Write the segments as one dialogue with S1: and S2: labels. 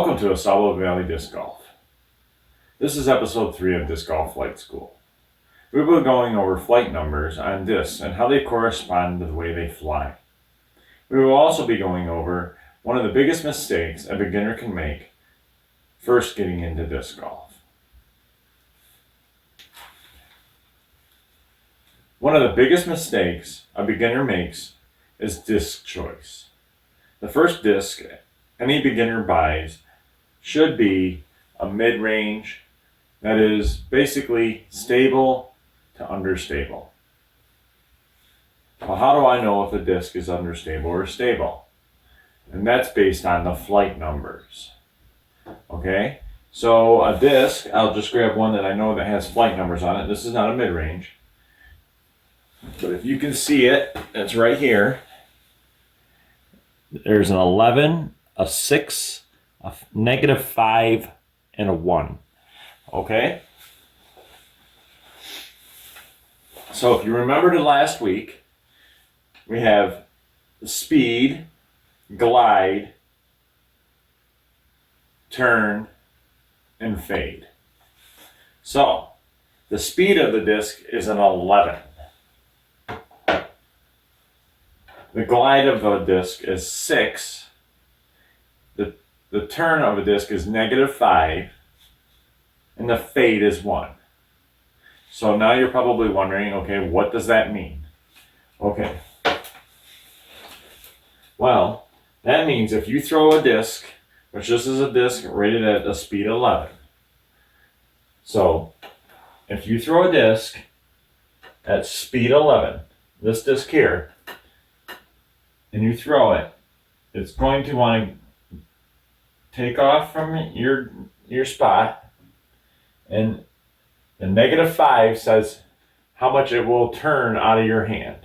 S1: Welcome to Ausable Valley Disc Golf. This is episode 3 of Disc Golf Flight School. We will be going over flight numbers on discs and how they correspond to the way they fly. We will also be going over one of the biggest mistakes a beginner can make first getting into disc golf. One of the biggest mistakes a beginner makes is disc choice. The first disc any beginner buys should be a mid-range that is basically stable to understable. Well, how do I know if a disc is understable or stable? And that's based on the flight numbers. Okay, so a disc, I'll just grab one that I know that has flight numbers on it. This is not a mid-range, but if you can see it, it's right here. There's an 11, a 6, a -5, and a 1. Okay? So if you remember to last week, we have speed, glide, turn, and fade. So the speed of the disc is an 11. The glide of a disc is 6. The turn of a disc is -5. And the fade is 1. So now you're probably wondering, okay, what does that mean? Okay. Well, that means if you throw a disc, which this is a disc rated at a speed 11. So if you throw a disc at speed 11, this disc here, and you throw it, it's going to want to take off from your spot, and the -5 says how much it will turn out of your hand,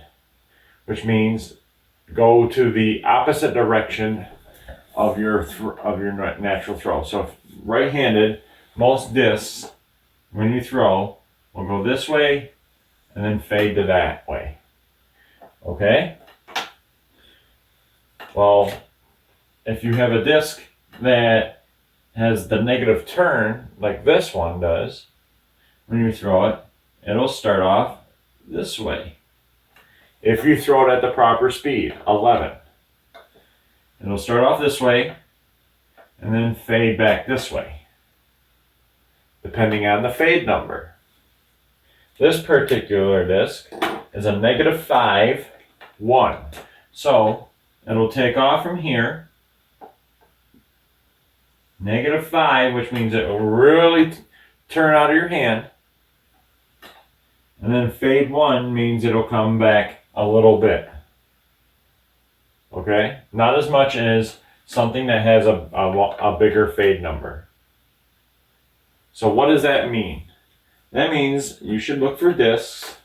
S1: which means go to the opposite direction of your natural throw. So if right-handed, most discs, when you throw, will go this way and then fade to that way. Okay? Well, if you have a disc that has the negative turn, like this one does, when you throw it, it'll start off this way. If you throw it at the proper speed, 11, it'll start off this way and then fade back this way, depending on the fade number. This particular disc is a -5, 1. So it'll take off from here, -5, which means it will really turn out of your hand. And then fade 1 means it'll come back a little bit. Okay? Not as much as something that has a bigger fade number. So what does that mean? That means you should look for discs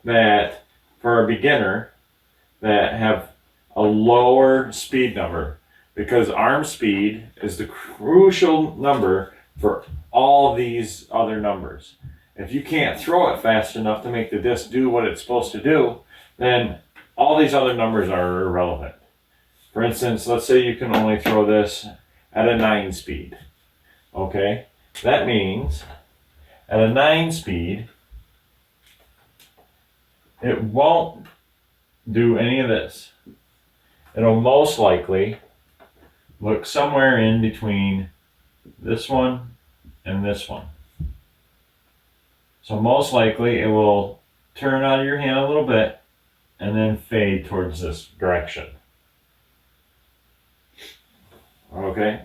S1: that, for a beginner, that have a lower speed number, because arm speed is the crucial number for all these other numbers. If you can't throw it fast enough to make the disc do what it's supposed to do, then all these other numbers are irrelevant. For instance, let's say you can only throw this at a 9 speed. Okay? That means at a 9 speed, it won't do any of this. It'll most likely look somewhere in between this one and this one. So most likely it will turn out of your hand a little bit and then fade towards this direction. Okay?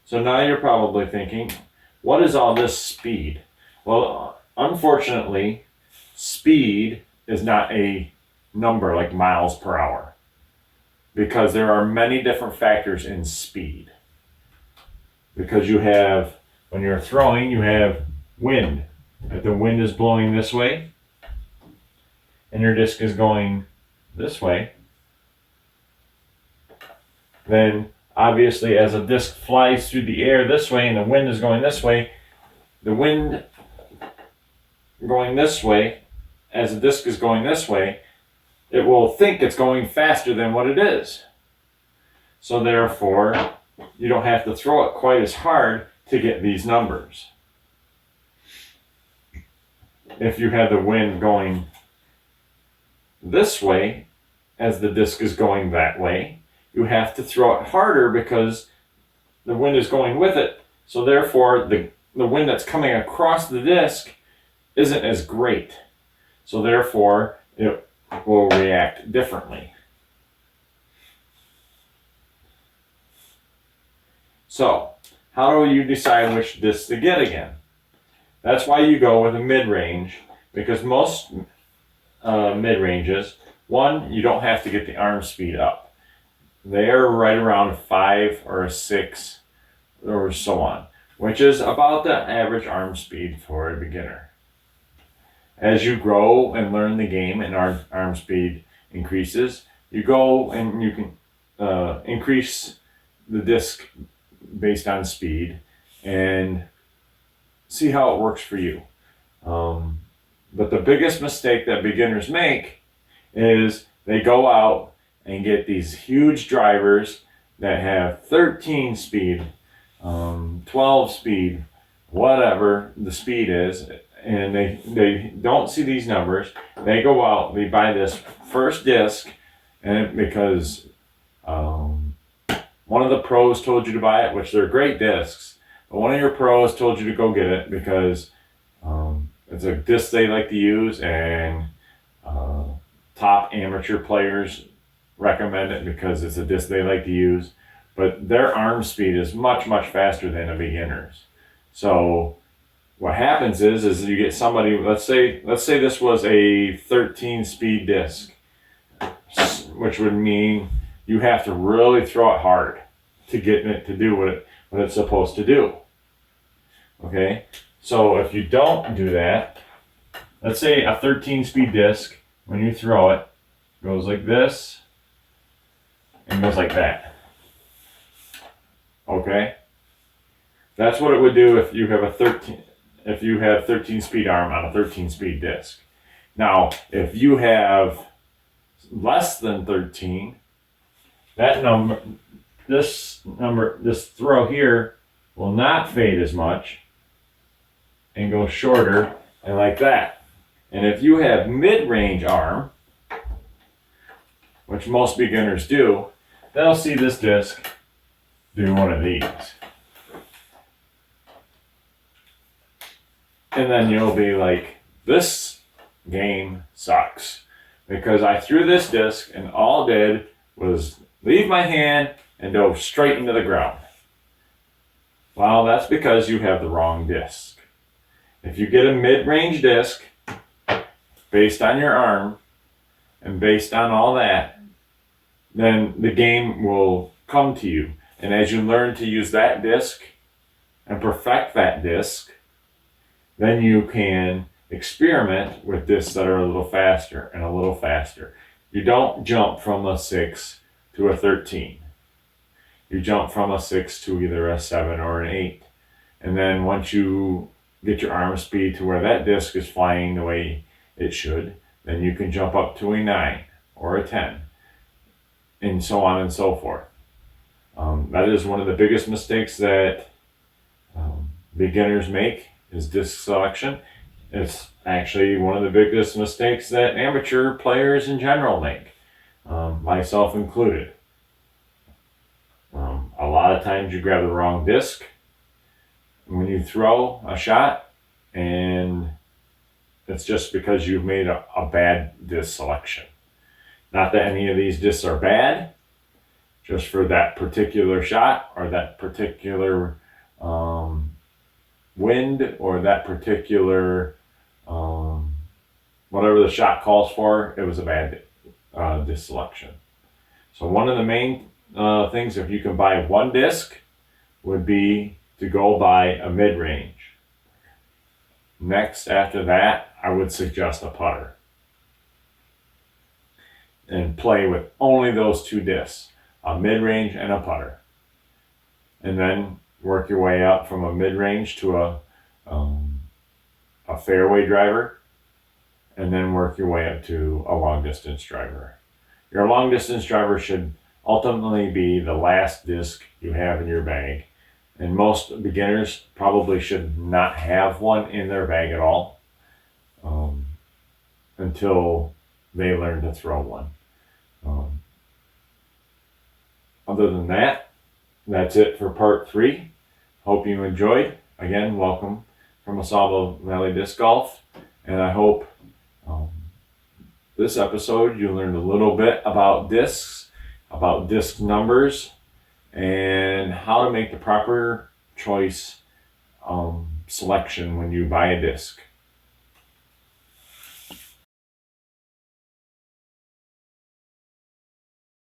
S1: So now you're probably thinking, what is all this speed? Well, unfortunately, speed is not a number like miles per hour, because there are many different factors in speed. Because you have, when you're throwing, you have wind. If the wind is blowing this way and your disc is going this way, then obviously as a disc flies through the air this way and the wind is going this way, the wind going this way, as the disc is going this way, it will think it's going faster than what it is. So therefore, you don't have to throw it quite as hard to get these numbers. If you have the wind going this way as the disc is going that way, you have to throw it harder because the wind is going with it. So therefore, the wind that's coming across the disc isn't as great. So therefore, it will react differently. So, how do you decide which disc to get again? That's why you go with a mid-range, because most mid-ranges, one, you don't have to get the arm speed up. They are right around 5 or 6 or so on, which is about the average arm speed for a beginner. As you grow and learn the game and arm speed increases, you go and you can increase the disc based on speed and see how it works for you. But the biggest mistake that beginners make is they go out and get these huge drivers that have 13 speed, 12 speed, whatever the speed is, and they don't see these numbers. They go out, they buy this first disc, and because one of the pros told you to buy it, which they're great discs, but one of your pros told you to go get it because it's a disc they like to use, and top amateur players recommend it because it's a disc they like to use. But their arm speed is much, much faster than a beginner's. So what happens is you get somebody, let's say this was a 13 speed disc, which would mean you have to really throw it hard to get it to do what it's supposed to do. Okay, so if you don't do that, let's say a 13 speed disc, when you throw it, goes like this and goes like that. Okay, that's what it would do if you have 13 speed arm on a 13 speed disc. Now, if you have less than 13, this throw here will not fade as much and go shorter and like that. And if you have mid-range arm, which most beginners do, they'll see this disc do one of these. And then you'll be like, this game sucks because I threw this disc and all it did was leave my hand and dove straight into the ground. Well, that's because you have the wrong disc. If you get a mid-range disc based on your arm and based on all that, then the game will come to you. And as you learn to use that disc and perfect that disc, then you can experiment with discs that are a little faster and a little faster. You don't jump from a 6 to a 13. You jump from a 6 to either a 7 or an 8. And then once you get your arm speed to where that disc is flying the way it should, then you can jump up to a 9 or a 10, and so on and so forth. That is one of the biggest mistakes that beginners make, is disc selection. It's actually one of the biggest mistakes that amateur players in general make, myself included. A lot of times you grab the wrong disc when you throw a shot, and it's just because you've made a bad disc selection. Not that any of these discs are bad, just for that particular shot or that particular wind or that particular whatever the shot calls for, it was a bad disc selection. So one of the main things, if you can buy one disc, would be to go buy a mid-range. Next, after that, I would suggest a putter. And play with only those two discs, a mid-range and a putter. And then work your way up from a mid-range to a fairway driver, and then work your way up to a long-distance driver. Your long-distance driver should ultimately be the last disc you have in your bag. And most beginners probably should not have one in their bag at all until they learn to throw one. Other than that, that's it for part 3. Hope you enjoyed. Again, welcome from Ausable Valley Disc Golf. And I hope this episode you learned a little bit about discs, about disc numbers, and how to make the proper choice selection when you buy a disc.